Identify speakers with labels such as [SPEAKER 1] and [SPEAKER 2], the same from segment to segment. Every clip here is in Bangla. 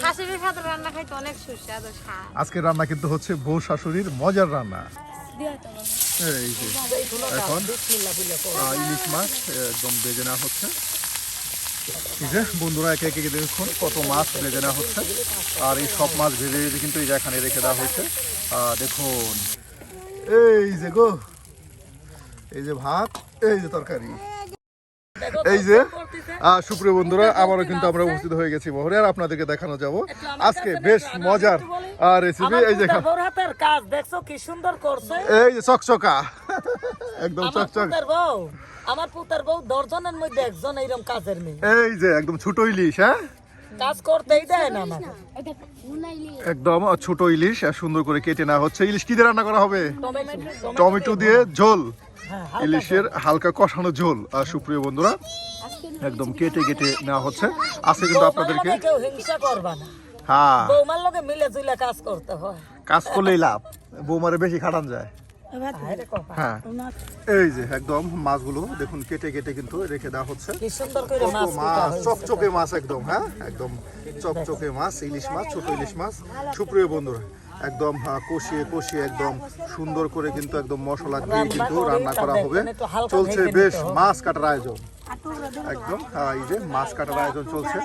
[SPEAKER 1] শাশুড়ির সাথে রান্না খাইতে অনেক সুস্বাদু স্বাদ।
[SPEAKER 2] আজকে রান্না কিন্তু হচ্ছে বউ শাশুড়ির মজার রান্না। এই যে এখন ইলিশ মাছ একদম ভেজে নেওয়া হচ্ছে। এই যে বন্ধুরা একে একে দেখুন কত মাছ ভেজে নেওয়া হচ্ছে। আর এই সব মাছ ভেজে ভেজে কিন্তু এই যে এখানে রেখে দেওয়া হয়েছে। দেখুন এই যে গো, এই যে ভাত, এই যে তরকারি, এই যে সুপ্রিয় বন্ধুরা আবারও কিন্তু আমরা উপস্থিত হয়ে গেছি বহরে। আর আপনাদেরকে দেখানো যাব আজকে বেশ মজার রেসিপি। এই যে
[SPEAKER 3] হাতের কাজ দেখছো কি সুন্দর করছে,
[SPEAKER 2] এই যে চকচকা একদম চকচক।
[SPEAKER 3] আমার পুতার বউ 10 জনের মধ্যে একজন এইরকম কাজের মেয়ে।
[SPEAKER 2] এই যে একদম ছোট ইলিশ, হ্যাঁ
[SPEAKER 3] কাজ করতেই দেয় না আমাকে।
[SPEAKER 2] একদম ছোট ইলিশ সুন্দর করে কেটে নেওয়া হচ্ছে। ইলিশ কি দিয়ে রান্না করা হবে? টমেটো দিয়ে ঝোল, ইলিশের হালকা কষানো ঝোল। আর সুপ্রিয় বন্ধুরা একদম কেটে কেটে নেওয়া হচ্ছে। আজকে কিন্তু আপনাদেরকে
[SPEAKER 3] কেউ হিংসা করবা না,
[SPEAKER 2] হ্যাঁ
[SPEAKER 3] বৌমার লগে মিলে জুলে কাজ করতে হয়।
[SPEAKER 2] কাজ করলেই লাভ, বৌমারে বেশি খাটান যায়। হ্যাঁ এই যে একদম মাছগুলো দেখুন কেটে কেটে কিন্তু রেখে দেওয়া হচ্ছে।
[SPEAKER 3] কি সুন্দর করে
[SPEAKER 2] কত মাছ, চকচকে মাছ একদম, হ্যাঁ একদম চকচকে মাছ, ইলিশ মাছ, ছোট ইলিশ মাছ। সুপ্রিয় বন্ধুরা একদম কষিয়ে কষিয়ে একদম সুন্দর করে কিন্তু একদম মশলা দিয়ে কিন্তু রান্না করা হবে। চলছে বেশ মাছ কাটার আয়োজন, একদম এই যে মাছ কাটার আয়োজন চলছে।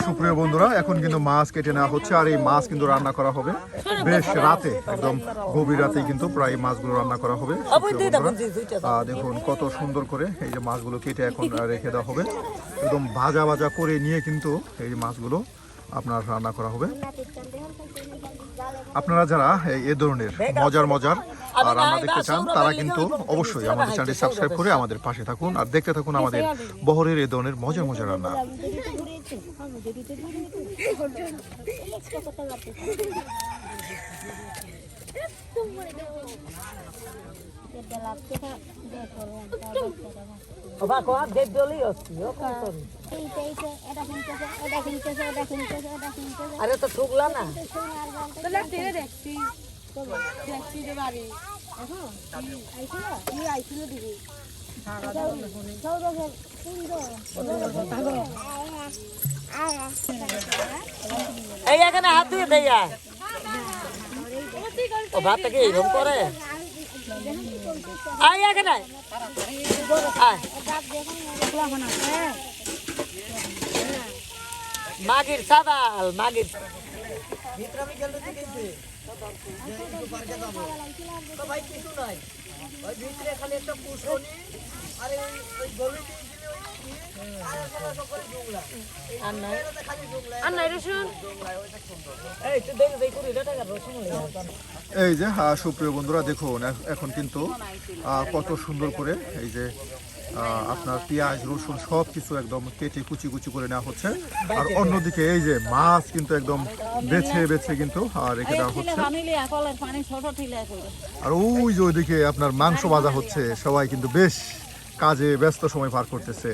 [SPEAKER 2] সুপ্রিয় বন্ধুরা এখন কিন্তু মাছ কেটে নেওয়া হচ্ছে। আর এই মাছ কিন্তু রান্না করা হবে বেশ রাতে, একদম গভীর রাতে কিন্তু প্রায় মাছগুলো রান্না করা হবে। দেখুন কত সুন্দর করে এই যে মাছগুলো কেটে এখন রেখে দেওয়া হবে। একদম ভাজা ভাজা করে নিয়ে কিন্তু এই মাছগুলো আপনার রান্না করা হবে। আপনারা যারা এই ধরনের মজার মজার রান্না দেখতে চান তারা কিন্তু অবশ্যই আমাদের চ্যানেলটি সাবস্ক্রাইব করে আমাদের পাশে থাকুন আর দেখতে থাকুন আমাদের বহরের এই ধরনের মজার মজার রান্না।
[SPEAKER 3] আরে তো ঠুকলা না, এই এখানে হাত দিয়ে দেয় ও ভাত থেকে এরকম করে। আয় এখানে আয়, মাগির সাদাল মাগির ভাই কিছু নাই, ওই ভিতরে খালি একটা পুষনি আর ওই গলিটি
[SPEAKER 2] এই যে সুপ্রিয় বন্ধুরা দেখুন এখন কিন্তু কত সুন্দর করে এই যে আপনার পেঁয়াজ রসুন সব কিছু একদম কেটে কুচি কুচি করে নেওয়া হচ্ছে। আর অন্যদিকে এই যে মাছ কিন্তু একদম বেছে বেছে কিন্তু রেখে দেওয়া হচ্ছে। আর ওই যে ওইদিকে আপনার মাংস ভাজা হচ্ছে, সবাই কিন্তু বেশ কাজে ব্যস্ত সময় পার করতেছে।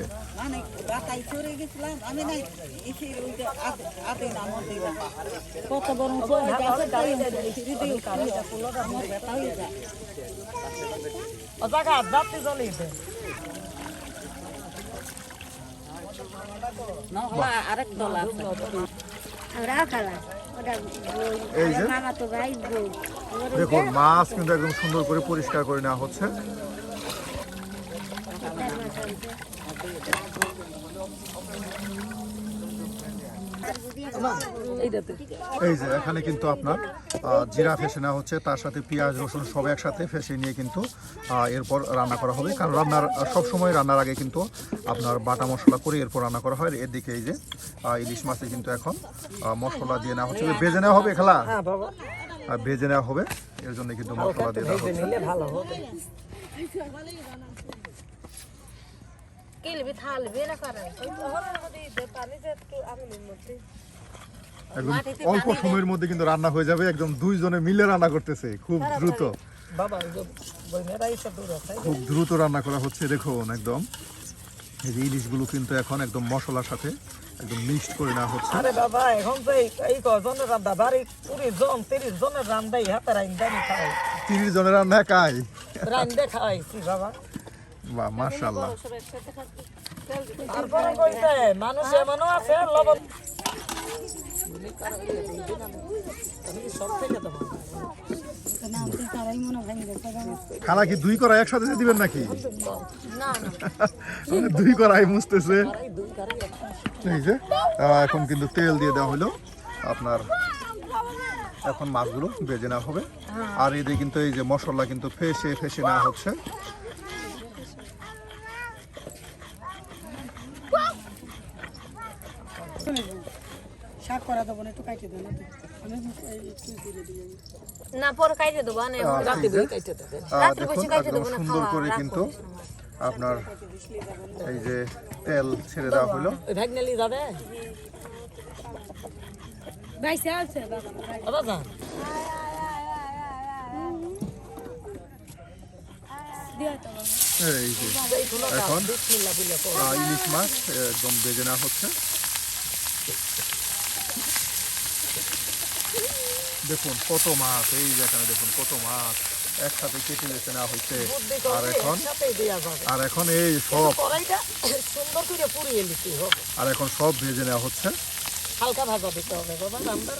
[SPEAKER 2] এই যে দেখুন মাছ কিন্তু একদম সুন্দর করে পরিষ্কার করে নেওয়া হচ্ছে। এই যে এখানে কিন্তু আপনার জিরা ফেসে নেওয়া হচ্ছে, তার সাথে পেঁয়াজ রসুন সব একসাথে ফেসে নিয়ে কিন্তু এরপর রান্না করা হবে। কারণ রান্নার সবসময় রান্নার আগে কিন্তু আপনার বাটা মশলা করে এরপর রান্না করা হয়। এদিকে এই যে ইলিশ মাছে কিন্তু এখন মশলা দিয়ে নেওয়া হচ্ছে, ভেজে নেওয়া হবে, খেলা ভেজে নেওয়া হবে, এর জন্য কিন্তু মশলা দিয়ে দেওয়া হচ্ছে। একদম অল্প সময়ের মধ্যে কিন্তু রান্না হয়ে যাবে, একদম দুইজনে মিলে রান্না করতেছে খুব দ্রুত, খুব দ্রুত রান্না করা হচ্ছে। দেখুন একদম এই যে ইলিশগুলো কিন্তু এখন একদম মশলার সাথে একদম মিক্সড করে নেওয়া হচ্ছে।
[SPEAKER 3] আরে বাবা এখন তো এই কজনের রান্দা বাড়ি 20 জন 30 জনের রান্দাই হাতে রান্দানি খাই
[SPEAKER 2] 30 জনের রান্না একাই?
[SPEAKER 3] রান্দে খাইছি বাবা।
[SPEAKER 2] বাহ, মাশাআল্লাহ।
[SPEAKER 3] তারপরে কইতে মানুষ এমনও আছে লবণ সব থেকে তো
[SPEAKER 2] খালা কি 2 কড়াই একসাথে দিয়ে দিবেন নাকি?
[SPEAKER 1] না না
[SPEAKER 2] মানে 2 কড়াই মুছতেছে।
[SPEAKER 3] দুই কারি
[SPEAKER 2] এই যে এখন কিন্তু তেল দিয়ে দেওয়া হলো আপনার। এখন মাছগুলো ভেজে নেওয়া হবে। আর এদিকে কিন্তু এই যে মশলা কিন্তু ফেসে নেওয়া হচ্ছে।
[SPEAKER 4] শাক করা দেবো না, একটু কাটে দেবো না আমি
[SPEAKER 1] না পরে কাইটে দেবো না
[SPEAKER 3] রাতে দুই কাইতে দেবে।
[SPEAKER 2] দেখুন একদম সুন্দর করে কিন্তু আপনার এই যে তেল ছেড়ে দেওয়া হলো।
[SPEAKER 3] ওই ভ্যাগনেলি যাবে
[SPEAKER 4] গাইছে আছে
[SPEAKER 3] বাবা যা
[SPEAKER 4] দিয়া তো
[SPEAKER 2] এই যে এখন ইলিশ মাছ একদম ভেজে নেওয়া হচ্ছে। দেখুন কত মাছ, এই যেখানে দেখুন কত মাছ একসাথে কেটে বেছে নেওয়া হচ্ছে। আর এখন এই সব
[SPEAKER 3] কড়াইটা সুন্দর করে পুড়িয়ে নিতে হবে।
[SPEAKER 2] আর এখন সব ভেজে নেওয়া হচ্ছে।
[SPEAKER 3] হালকা ভাজা দিতে হবে বাবা রান্নার।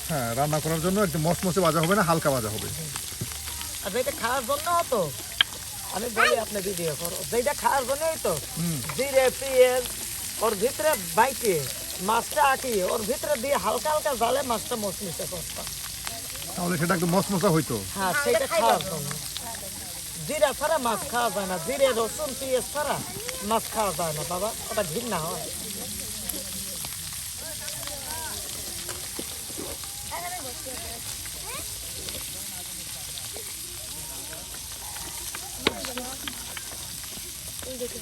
[SPEAKER 2] হ্যাঁ, রান্না করার জন্য একদম মচমচে ভাজা হবে না, হালকা ভাজা হবে।
[SPEAKER 3] আর যেটা খাওয়ার জন্য তো আমি বলি আপনি ভিডিও করো, যেটা খাওয়ার জন্যই তো জিরে পেঁয়াজ ওর ভিতরে বাইটে মাছটা আঁকিয়ে ওর ভিতরে দিয়ে হালকা হালকা জালে মাছটা মচমিচে করতাম,
[SPEAKER 2] তাহলে সেটা একদম মচমচা হইতো।
[SPEAKER 3] হ্যাঁ সেটা খাওয়ার জন্য। জিরা ছাড়া মাছ খাওয়া যায় না, জিরে রসুন পেঁয়াজ ছাড়া মাছ খাওয়া যায় না বাবা, ওটা ঘৃণা হয়।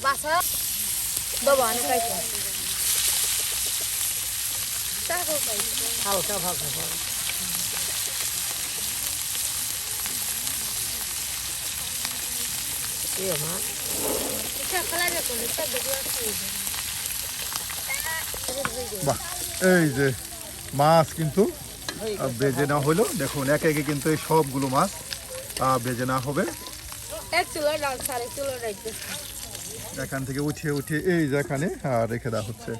[SPEAKER 1] বাসা দেবো না কাইটে
[SPEAKER 3] হালকা ভাজা হয়। মা
[SPEAKER 2] বাহ, এই যে মাছ কিন্তু ভেজে নেওয়া হলো। দেখুন একে একে কিন্তু এই সবগুলো মাছ ভেজে নেওয়া হবে।
[SPEAKER 1] এক চুলো ডাল সাড়ে চুলো রাখতে
[SPEAKER 2] এখান থেকে উঠিয়ে এই যেখানে রেখে দেওয়া হচ্ছে।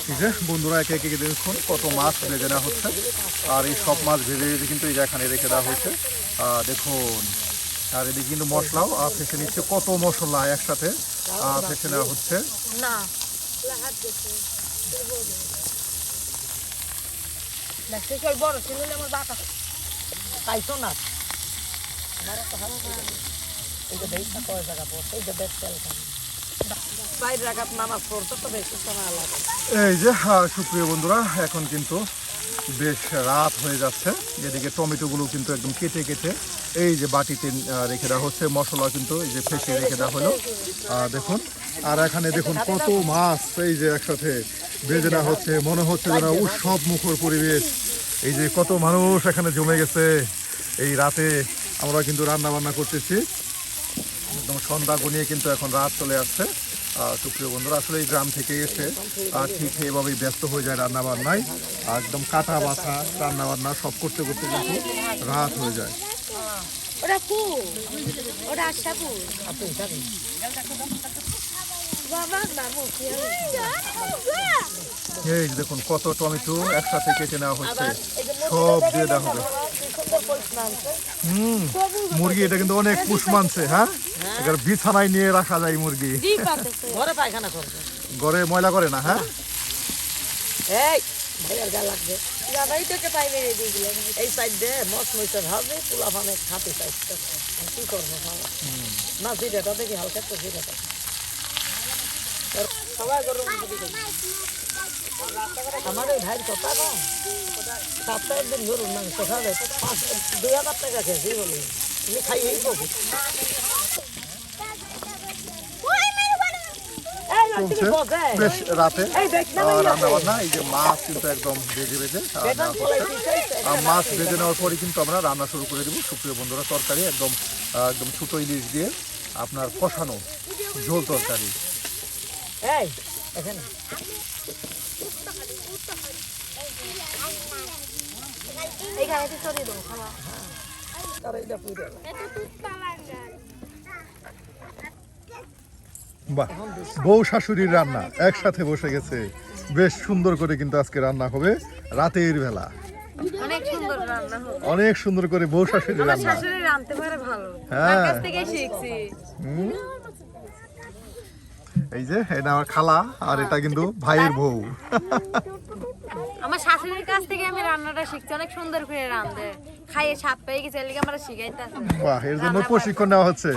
[SPEAKER 2] ঠিক আছে বন্ধুরা, একে একে দেখুন কত মাছ ভেজে নেওয়া হচ্ছে। আর এই সব মাছ ভেজে ভেজে কিন্তু এই যেখানে রেখে দেওয়া হয়েছে। দেখুন আর এদিকে কিন্তু মশলাও ফেসে নিচ্ছে, কত মশলা একসাথে ফেসে নেওয়া হচ্ছে।
[SPEAKER 1] না বড় ছিল আমার বাতা
[SPEAKER 3] খাইছো না আমার তো হাত এই যে বেশটা কয় জায়গা পড়ছে, এই যে বেশ তেল বাইরে রাখাত নামাজ পড়তে তো বেশি সময় লাগে।
[SPEAKER 2] এই যে সুপ্রিয় বন্ধুরা, এখন কিন্তু বেশ রাত হয়ে যাচ্ছে। এদিকে টমেটোগুলো কিন্তু একদম কেটে কেটে এই যে বাটিতে রেখে দেওয়া হচ্ছে। মশলা কিন্তু এই যে ফেসে রেখে দেওয়া হলো। দেখুন আর এখানে দেখুন কত মাছ এই যে একসাথে ভেজে নেওয়া হচ্ছে। মনে হচ্ছে যেন উৎসব মুখর পরিবেশ। এই যে কত মানুষ এখানে জমে গেছে। এই রাতে আমরা কিন্তু রান্না বান্না করতেছি, একদম সন্ধ্যা গনিয়ে কিন্তু এখন রাত চলে আসছে। সুপ্রিয় বন্ধুরা, আসলে এই গ্রাম থেকে এসে ঠিক এইভাবেই ব্যস্ত হয়ে যায় রান্না বান্নায়। একদম কাটা বাছা রান্না বান্না সব করতে করতে কিন্তু রাত হয়ে যায়।
[SPEAKER 1] ওটা ফুল, ওটা আচ্ছা ফুল বাবা বাবু
[SPEAKER 2] এই যে দেখুন কত টমেটো একসাথে কেটে নেওয়া হচ্ছে, সব দিয়ে দেওয়া হবে। মুরগি এটা কিন্তু অনেক পুষ মানছে। হ্যাঁ, এবার বিছানায় নিয়ে রাখা যায় মুরগি,
[SPEAKER 3] ঘরে পায়খানা করবে,
[SPEAKER 2] ঘরে ময়লা করে না। হ্যাঁ,
[SPEAKER 3] এই ভাইয়ার গা লাগবে
[SPEAKER 1] বাবাই তোকে পাইবে রে দিগুলো
[SPEAKER 3] এই সাইড দিয়ে মস মইতে ভাবে পোলা ভাবে খাতে চাইছে। কি করবো ভালো না, জিরাটা দেখি হালকা তো জিরাটা সবাই গরম আমাদের ভাইয়ের কথা না, সপ্তাহে একদিন ধরুন মাংস খাবে 2,000 টাকা খেয়েছি বলি তুমি খাইয়েই পাবো।
[SPEAKER 2] চলছে বেশ রাতে রান্না বান্না। এই যে মাছ কিন্তু একদম ভেজে ভেজে নেওয়া হচ্ছে। মাছ ভেজে নেওয়ার পরে কিন্তু আমরা রান্না শুরু করে দেবো সুপ্রিয় বন্ধুরা। তরকারি একদম একদম ছোট ইলিশ দিয়ে আপনার কষানো ঝোল তরকারি।
[SPEAKER 3] এই এখানে
[SPEAKER 1] এইখানে সরিয়ে দেবো খাওয়া।
[SPEAKER 3] আর এইটা পুরো
[SPEAKER 2] বাহ, বউ শাশুড়ির রান্না একসাথে বসে গেছে। বেশ সুন্দর করে কিন্তু আজকে রান্না হবে রাতের বেলা।
[SPEAKER 1] অনেক সুন্দর রান্না হবে।
[SPEAKER 2] অনেক সুন্দর করে বউ শাশুড়ির
[SPEAKER 1] আমার
[SPEAKER 2] রান্না।
[SPEAKER 1] শাশুড়ি রাঁধতে পারে ভালো,
[SPEAKER 2] হ্যাঁ।
[SPEAKER 1] তার কাছ থেকে শিখছি।
[SPEAKER 2] এই যে এটা আমার খালা আর এটা কিন্তু ভাইয়ের বউ।
[SPEAKER 1] আমার শাশুড়ির কাছ থেকে আমি রান্নাটা শিখছি, অনেক সুন্দর করে রাঁধে। খাইয়ে স্বাদ পেয়ে গেছে, এর লিগে আমরা শিখাইতেছি।
[SPEAKER 2] বাহ, এর জন্য প্রশিক্ষণ নেওয়া হচ্ছে,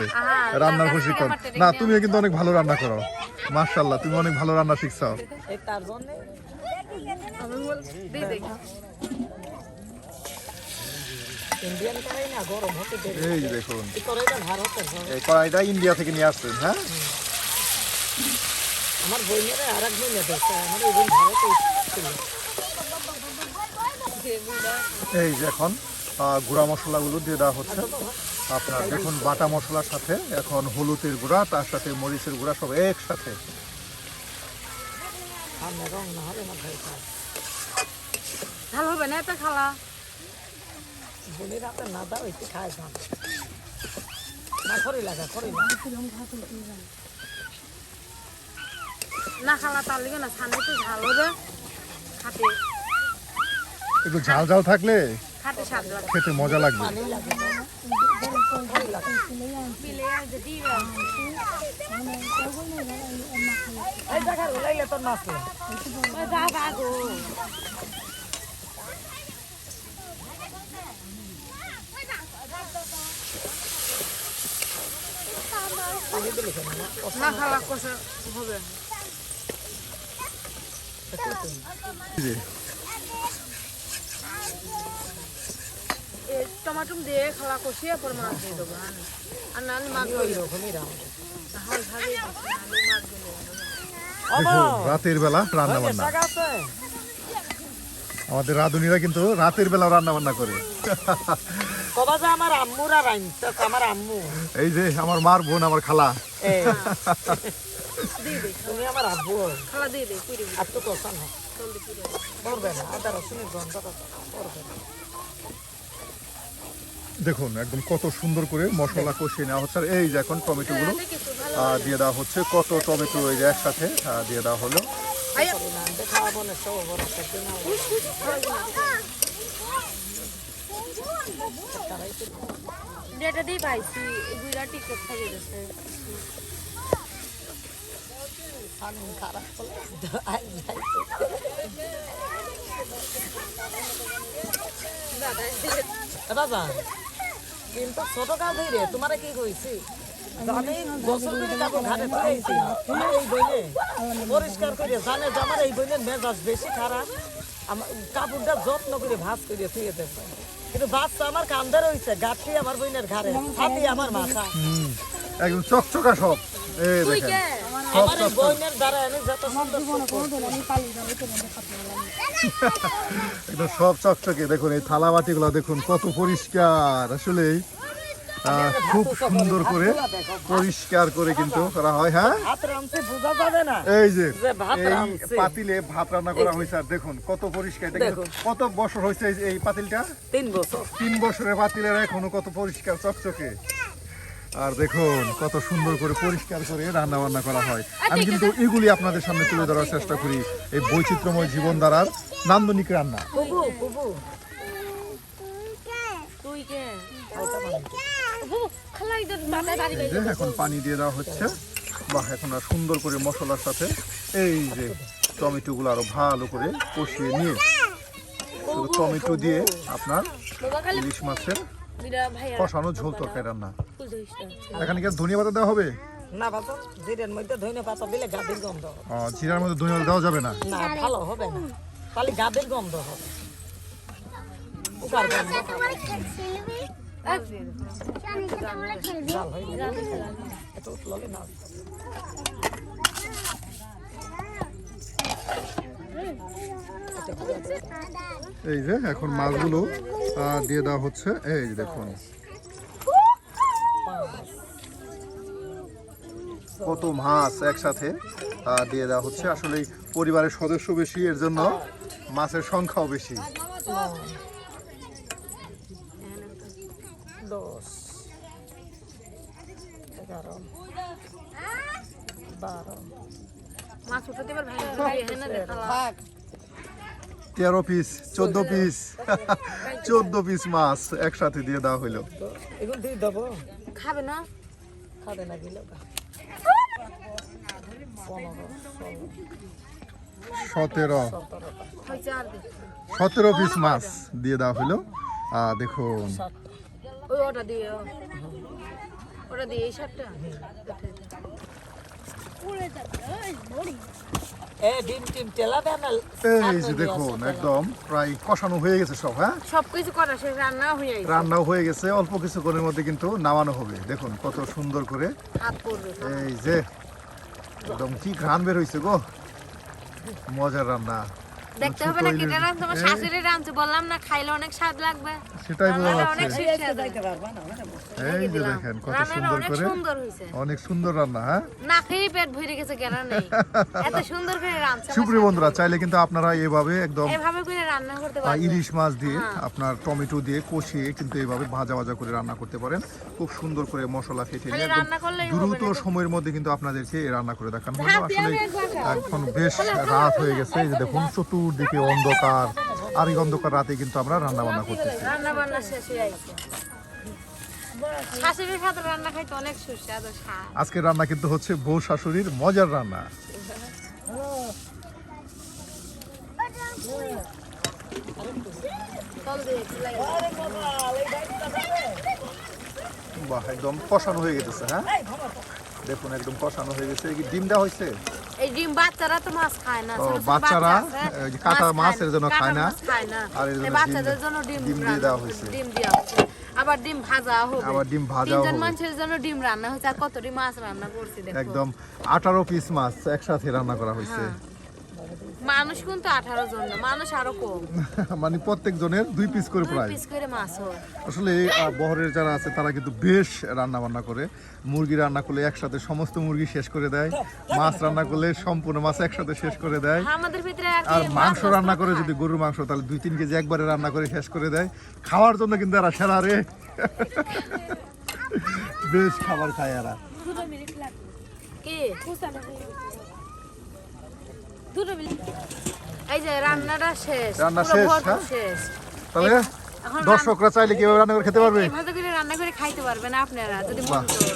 [SPEAKER 2] রান্নার প্রশিক্ষণ। না, তুমিও কিন্তু অনেক ভালো রান্না করো, মাশাআল্লাহ, তুমি অনেক ভালো রান্না শিখছো।
[SPEAKER 3] এই তার জন্য
[SPEAKER 1] আমি বলছি দেই দেই।
[SPEAKER 3] ইন্ডিয়ান কড়াই না গরম হতে দেবে।
[SPEAKER 2] এই যে দেখুন,
[SPEAKER 3] এই কড়াইটা ভারতের।
[SPEAKER 2] এই কড়াইটা ইন্ডিয়া থেকে নিয়ে আসছেন। হ্যাঁ,
[SPEAKER 3] আমার বইনেরে আরেক বইনে দেখছে, আমার এই বই ভারতে ছিল।
[SPEAKER 2] এই যে এখন গুঁড়া মশলাগুলো দিয়ে দেওয়া হচ্ছে। আপনার দেখুন বাটা মশলার সাথে এখন হলুদের গুঁড়া, তার সাথে মরিচের গুঁড়া সব একসাথে।
[SPEAKER 3] সামনে রং না হবে না ভাই,
[SPEAKER 1] ঝাল হবে না এটা খালা?
[SPEAKER 3] বলি রাতে না দাও একটু খায় খান না, খড়ি লাগা খড়ি লাগা।
[SPEAKER 1] না খালা তার লিগে না, ছানে তো ঝাল হবে, খাতে
[SPEAKER 2] একটু ঝাল ঝাল থাকলে
[SPEAKER 1] খাতে স্বাদ লাগে।
[SPEAKER 2] খেতে মজা লাগবে।
[SPEAKER 3] পানি লাগে খড়ি লাগা।
[SPEAKER 1] পিলে আর যদি
[SPEAKER 3] এই দেখা উলাইলে তোর মাছ না।
[SPEAKER 1] যা বাগো
[SPEAKER 3] পানি দিলে কেন না?
[SPEAKER 1] না খালা কষে হবে।
[SPEAKER 2] এই যে
[SPEAKER 1] টমাটো দিয়ে খালা কষিয়ে পর মাছ দিয়ে দেবো। আর নাহলে মাছ
[SPEAKER 3] ওই রকমই রাম।
[SPEAKER 1] হাল ভাবে মাছ দিলে
[SPEAKER 2] দেখুন রাতের বেলা রান্না বান্না।
[SPEAKER 3] জায়গা আছে
[SPEAKER 2] আমাদের রাঁধুনিরা কিন্তু রাতের বেলা রান্না বান্না করে।
[SPEAKER 3] কবা যে আমার আম্মুরা রাইনতে, আমার আম্মু।
[SPEAKER 2] এই যে আমার মার বোন, আমার খালা।
[SPEAKER 3] এই
[SPEAKER 1] দিয়ে দে
[SPEAKER 3] তুমি আমার আব্বু।
[SPEAKER 1] খালা দিয়ে দে পুরি
[SPEAKER 3] আর তো কষা না
[SPEAKER 1] জলদি পুরি
[SPEAKER 3] করবে না, আদা রসুনের গন্ধটা করবে না।
[SPEAKER 2] দেখুন একদম কত সুন্দর করে মশলা কষিয়ে নেওয়া হচ্ছে। আর এই যে এখন টমেটোগুলো দিয়ে দেওয়া হচ্ছে। কত টমেটো এই যে একসাথে দিয়ে দেওয়া হলো।
[SPEAKER 3] খাওয়াবো না সব বড় একটা না।
[SPEAKER 1] যেটা দিয়ে পাইছি এগুলা টিকট থাকে গেছে।
[SPEAKER 3] খারাপ হলে দাদা কিন্তু ছোট কাজ হইরে তোমারে কি কইছি, আমি বছর ধরে কাপড় ঘাটে তুলেছি এই বইনে পরিষ্কার করে জানে যে আমার এই বইনের মেজাজ বেশি খারাপ। আমার কাপড়টা যত্ন করে ভাঁজ করে থুয়ে দেবে, কিন্তু বাচ্চা আমার কান্দার হয়েছে, গাঠি আমার বইনের ঘাড়ে, ছাতি আমার মাথা।
[SPEAKER 2] একদম চকচকা সব। এই
[SPEAKER 1] তুই
[SPEAKER 2] দেখেন
[SPEAKER 1] কে
[SPEAKER 3] আমার এই বইনের দ্বারা আমি যত সুন্দর
[SPEAKER 2] একদম সব চকচকে। দেখুন এই থালা বাটিগুলো দেখুন কত পরিষ্কার। আসলে খুব সুন্দর করে পরিষ্কার করে কিন্তু করা হয়। হ্যাঁ,
[SPEAKER 3] ভাত রাঁধতে বোঝা যাবে না
[SPEAKER 2] এই যে
[SPEAKER 3] যে ভাত
[SPEAKER 2] এই
[SPEAKER 3] রাঁধছে।
[SPEAKER 2] পাতিলে ভাত রান্না করা হয়েছে। আর দেখুন কত পরিষ্কার। এটা কিন্তু কত বছর হয়েছে এই পাতিলটা?
[SPEAKER 3] 3 বছর।
[SPEAKER 2] 3 বছরের পাতিলের এখনো কত পরিষ্কার চকচকে। আর দেখুন কত সুন্দর করে পরিষ্কার করে রান্না বান্না করা হয়। আমি কিন্তু এগুলি আপনাদের সামনে তুলে ধরার চেষ্টা করি, এই বৈচিত্র্যময় জীবনধারার নান্দনিক রান্না।
[SPEAKER 3] বুবু বুবু
[SPEAKER 1] তুই কে
[SPEAKER 3] খাইতে পারি।
[SPEAKER 1] খালা ইদর বাতায় বাড়ি
[SPEAKER 2] এই যে এখন পানি দিয়ে দেওয়া হচ্ছে। বাহ, এখন আর সুন্দর করে মশলার সাথে এই যে টমেটোগুলো আরো ভালো করে কষিয়ে নিয়ে শুধু টমেটো দিয়ে আপনার
[SPEAKER 1] বাবা খালি
[SPEAKER 2] ইলিশ মাছের
[SPEAKER 1] বিরা ভাইয়া
[SPEAKER 2] কষানো ঝোল তরকারি রান্না।
[SPEAKER 1] ফুল ধরিস না।
[SPEAKER 2] এখানে কি আর ধনিয়া পাতা দেওয়া হবে?
[SPEAKER 3] না বাবা, জিরের মধ্যে ধনে পাতা দিলে গাদির গন্ধ হবে।
[SPEAKER 2] জিরার মধ্যে ধনিয়া পাতা দেওয়া যাবে না?
[SPEAKER 3] না ভালো হবে না, খালি গাদির গন্ধ হবে। উকার গন্ধ জাল হয়ে যাবে। এটা উঠলে না
[SPEAKER 2] এই যে এখন মাছগুলো দিয়ে দেওয়া হচ্ছে, এই যে দেখুন কত মাছ একসাথে দিয়ে দেওয়া হচ্ছে। আসলে পরিবারের সদস্য বেশি, এর জন্য মাছের সংখ্যাও বেশি।
[SPEAKER 3] 10 11 12
[SPEAKER 1] মাছ উঠাতে পারবে না দেখালা
[SPEAKER 2] 13 পিস 14 পিস 14 পিস মাছ একসাথে দিয়ে দেওয়া হইলো।
[SPEAKER 3] এখন দিয়ে দেবো,
[SPEAKER 1] খাবে না
[SPEAKER 3] খাবে না দিলে
[SPEAKER 2] 17
[SPEAKER 1] হয়েছে আর দে
[SPEAKER 2] 17 পিস মাছ দিয়ে দেওয়া হইলো। দেখুন
[SPEAKER 1] ওই ওটা দিয়ে ওটা দিয়ে এই শার্টটা
[SPEAKER 3] ডিম টিম তেলা দেন না।
[SPEAKER 2] এই যে দেখুন একদম প্রায় কষানো হয়ে গেছে সব। হ্যাঁ,
[SPEAKER 1] সবকিছু করা শেষ, রান্না হয়ে গেছে,
[SPEAKER 2] রান্নাও হয়ে গেছে, অল্প কিছুক্ষণের মধ্যে কিন্তু নামানো হবে। দেখুন কত সুন্দর করে,
[SPEAKER 1] হাত পড়বে
[SPEAKER 2] এই যে একদম কি ঘ্রাণ বের হয়েছে গো, মজার রান্না।
[SPEAKER 1] দেখতে হবে না কেটে রান, তোমার শাশুড়ি রাঁধছে বললাম না, খাইলে অনেক স্বাদ লাগবে।
[SPEAKER 2] সেটাই বোঝা
[SPEAKER 1] রান্নাটা অনেক
[SPEAKER 2] যাচ্ছে।
[SPEAKER 1] সুস্বাদু।
[SPEAKER 2] এই যে দেখেন কত
[SPEAKER 1] রান্নাটা
[SPEAKER 2] সুন্দর
[SPEAKER 1] অনেক
[SPEAKER 2] করে,
[SPEAKER 1] সুন্দর হয়েছে,
[SPEAKER 2] অনেক সুন্দর রান্না। হ্যাঁ,
[SPEAKER 1] না খেয়ে পেট ভরে গেছে, গেরা নেই, এত সুন্দর করে রাঁধছে।
[SPEAKER 2] সুপ্রিয় বন্ধুরা, চাইলে কিন্তু আপনারা এভাবে একদম
[SPEAKER 1] এভাবে করে রান্না করতে পারবে।
[SPEAKER 2] ইলিশ মাছ দিয়ে আপনার টমেটো দিয়ে কষিয়ে কিন্তু এইভাবে ভাজা ভাজা করে রান্না করতে পারেন। খুব সুন্দর করে মশলা ফেটে
[SPEAKER 1] খালি
[SPEAKER 2] নিয়ে একদম
[SPEAKER 1] রান্না করলেই হবে,
[SPEAKER 2] দ্রুত
[SPEAKER 1] দেখুন।
[SPEAKER 2] সময়ের মধ্যে কিন্তু আপনাদেরকে এই রান্না করে দেখানো হলো। আসলে এখন বেশ রাত হয়ে গেছে, এই যে দেখুন চতুর্দিকে অন্ধকার, আর এই অন্ধকার রাতে কিন্তু আমরা রান্না বান্না করতেছি।
[SPEAKER 1] রান্না বান্না শেষ হয়ে গেছে। শাশুড়ির হাতে রান্না খাইতে অনেক সুস্বাদু স্বাদ।
[SPEAKER 2] আজকের রান্না কিন্তু হচ্ছে বউ শাশুড়ির মজার রান্না।
[SPEAKER 1] তল দিয়ে চলে গেছে।
[SPEAKER 2] বাহ, একদম কষানো হয়ে গেছে। হ্যাঁ, দেখুন একদম কষানো হয়ে গেছে। এই কি ডিম দেওয়া হয়েছে?
[SPEAKER 1] এই ডিম বাচ্চারা তো মাছ খায় না,
[SPEAKER 2] ও,
[SPEAKER 1] ছোট ছোট
[SPEAKER 2] বাচ্চারা,
[SPEAKER 1] বাচ্চা আছে,
[SPEAKER 2] এই যে কাটা মাছ এর জন্য
[SPEAKER 1] কাটা
[SPEAKER 2] খায় না।
[SPEAKER 1] মাছ খায় না।
[SPEAKER 2] আর এর জন্য
[SPEAKER 1] এই বাচ্চাদের জন্য ডিম
[SPEAKER 2] ডিম দিয়ে
[SPEAKER 1] রান্না
[SPEAKER 2] দেওয়া
[SPEAKER 1] হয়েছে,
[SPEAKER 2] হয়েছে।
[SPEAKER 1] ডিম দেওয়া হচ্ছে। আবার ডিম ভাজা হবে,
[SPEAKER 2] আবার ডিম ভাজাও
[SPEAKER 1] তিনজন
[SPEAKER 2] হবে।
[SPEAKER 1] মানুষের জন্য ডিম রান্না হয়েছে। আর কতটি মাছ রান্না করছি দেখো।
[SPEAKER 2] একদম 18 পিস মাছ একসাথে রান্না করা হয়েছে।
[SPEAKER 1] মানুষ কিন্তু 18 জন না, মানুষ আরো কম,
[SPEAKER 2] মানে প্রত্যেক জনের 2 পিস করে
[SPEAKER 1] 2
[SPEAKER 2] প্রায়।
[SPEAKER 1] পিস করে মাছ হয়।
[SPEAKER 2] আসলে বহরের যারা আছে তারা কিন্তু বেশ রান্না বান্না করে। মুরগি রান্না করলে একসাথে সমস্ত মুরগি শেষ করে দেয়, মাছ রান্না করলে সম্পূর্ণ মাছ একসাথে শেষ করে দেয়,
[SPEAKER 1] আমাদের ভিতরে আর
[SPEAKER 2] আর
[SPEAKER 1] কি
[SPEAKER 2] মাংস
[SPEAKER 1] মাছ
[SPEAKER 2] রান্না করে
[SPEAKER 1] খায়।
[SPEAKER 2] যদি গরুর মাংস তাহলে 2-3 কেজি একবারে রান্না করে শেষ করে দেয়। খাওয়ার জন্য কিন্তু এরা সেরা রে, বেশ খাবার খায় এরা।
[SPEAKER 1] কি এই যে রান্নাটা শেষ,
[SPEAKER 2] রান্না
[SPEAKER 1] পুরো
[SPEAKER 2] শেষ,
[SPEAKER 1] ভরপুর
[SPEAKER 2] হ্যাঁ?
[SPEAKER 1] শেষ।
[SPEAKER 2] তাহলে
[SPEAKER 1] এখন
[SPEAKER 2] দর্শকরা চাইলে কিভাবে রান্না করে খেতে পারবে?
[SPEAKER 1] এইভাবে করে রান্না করে খাইতে পারবেন আপনারা যদি
[SPEAKER 2] বাহ।
[SPEAKER 1] মন করে।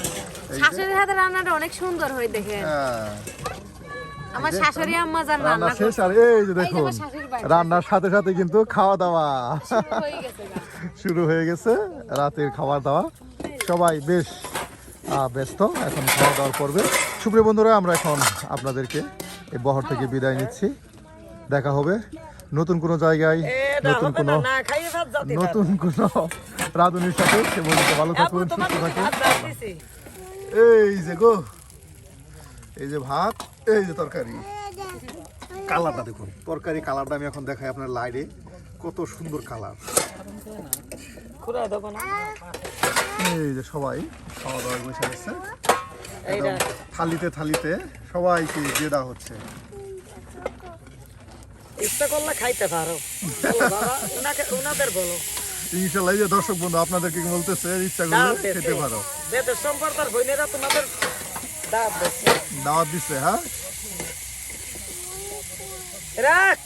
[SPEAKER 2] এই যে-
[SPEAKER 1] শাশুড়ির হাতে রান্নাটা অনেক সুন্দর হয় দেখেন।
[SPEAKER 2] হ্যাঁ,
[SPEAKER 1] আমার শাশুড়ি আম্মা যার
[SPEAKER 2] রান্না
[SPEAKER 1] রান্না
[SPEAKER 2] শেষ।
[SPEAKER 1] করছে,
[SPEAKER 2] আর এই যে
[SPEAKER 1] এই যে
[SPEAKER 2] দেখুন
[SPEAKER 1] আমার শাশুড়ির বাড়ি
[SPEAKER 2] রান্নার সাথে সাথে কিন্তু খাওয়া দাওয়া
[SPEAKER 1] শুরু হয়ে গেছে গা।
[SPEAKER 2] শুরু হয়ে গেছে। রাতের খাবার দাওয়া, সবাই বেশ ব্যস্ত এখন খাওয়া দাওয়ার পর্বে। সুপ্রিয় বন্ধুরা, আমরা এখন আপনাদেরকে এই বহর থেকে বিদায় নিচ্ছি। দেখা হবে নতুন কোনো জায়গায়, নতুন কোনো
[SPEAKER 3] না খাইয়ে ভাত যাতে
[SPEAKER 2] নতুন কোনো রাঁধুনির সাথে। সে বলতে ভালো থাকুন, সুস্থ থাকুন। এই যে গো, এই যে ভাত, এই যে তরকারি, কালারটা দেখুন, তরকারি কালারটা আমি এখন দেখাই আপনার লাইটে, কত সুন্দর কালার।
[SPEAKER 3] খুঁড়া দেবো না।
[SPEAKER 2] এই যে সবাই খাওয়া দাওয়া বসে গেছে,
[SPEAKER 3] এইটা
[SPEAKER 2] থালিতে থালিতে সবাইকে দিয়ে দেওয়া হচ্ছে।
[SPEAKER 3] ইচ্ছা করলে খাইতে পারো। বলো বাবা, ওনাদের বলো
[SPEAKER 2] ইনশাল্লাহ। এই যে দর্শক বন্ধু আপনাদেরকে বলতেছে, ইচ্ছা করলে খেতে পারো।
[SPEAKER 3] বেদের সম্পর্কের বোনেরা তোমাদের দাঁত
[SPEAKER 2] দাওয়াত দিচ্ছে। হ্যাঁ,
[SPEAKER 3] রাখ।